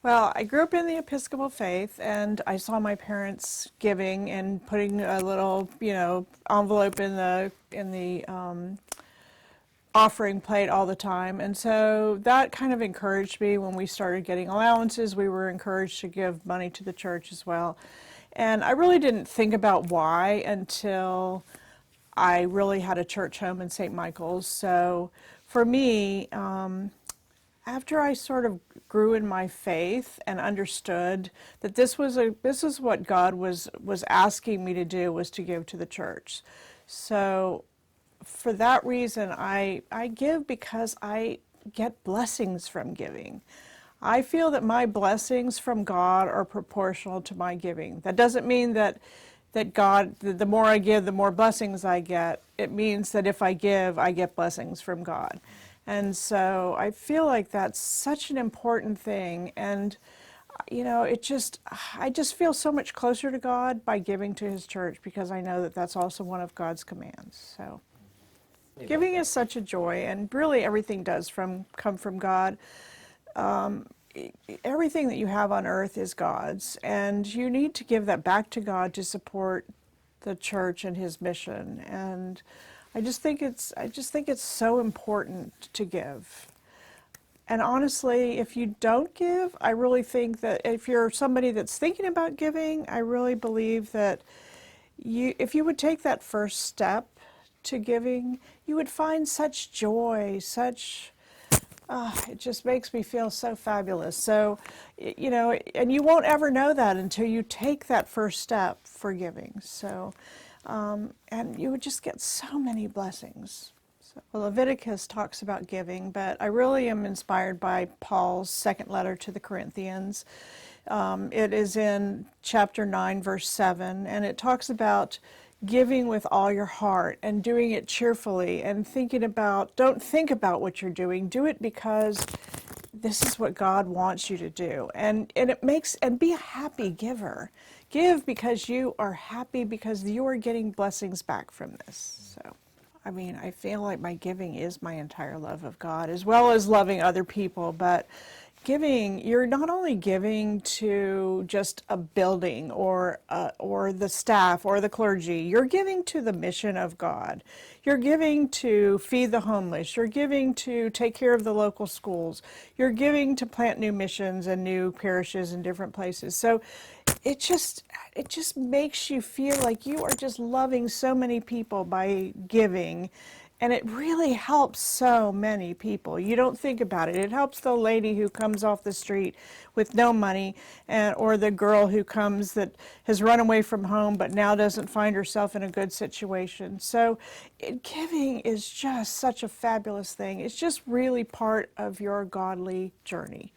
Well, I grew up in the Episcopal faith, and I saw my parents giving and putting a little, envelope in the offering plate all the time. And so that kind of encouraged me when we started getting allowances. We were encouraged to give money to the church as well. And I really didn't think about why until I really had a church home in St. Michael's. So for me, after I sort of grew in my faith and understood that this is what God was asking me to do, was to give to the church. So for that reason, I give because I get blessings from giving. I feel that my blessings from God are proportional to my giving. That doesn't mean that God, the more I give, the more blessings I get. It means that if I give, I get blessings from God. And so I feel like that's such an important thing. And, I just feel so much closer to God by giving to His church, because I know that that's also one of God's commands. So giving is such a joy, and really everything does come from God. Everything that you have on earth is God's, and you need to give that back to God to support the church and His mission. And I just think it's so important to give. And honestly, if you don't give, I really think that if you're somebody that's thinking about giving, I really believe that if you would take that first step to giving, you would find such joy, it just makes me feel so fabulous. So, and you won't ever know that until you take that first step for giving. So, and you would just get so many blessings. So, well, Leviticus talks about giving, but I really am inspired by Paul's second letter to the Corinthians. It is in chapter 9, verse 7, and it talks about giving with all your heart and doing it cheerfully, and don't think about what you're doing. Do it because this is what God wants you to do. And be a happy giver. Give because you are happy, because you are getting blessings back from this. So, I feel like my giving is my entire love of God, as well as loving other people. But giving, you're not only giving to just a building or the staff or the clergy. You're giving to the mission of God. You're giving to feed the homeless. You're giving to take care of the local schools. You're giving to plant new missions and new parishes in different places. So it just makes you feel like you are just loving so many people by giving. And it really helps so many people. You don't think about it. It helps the lady who comes off the street with no money, or the girl who comes that has run away from home but now doesn't find herself in a good situation. So giving is just such a fabulous thing. It's just really part of your godly journey.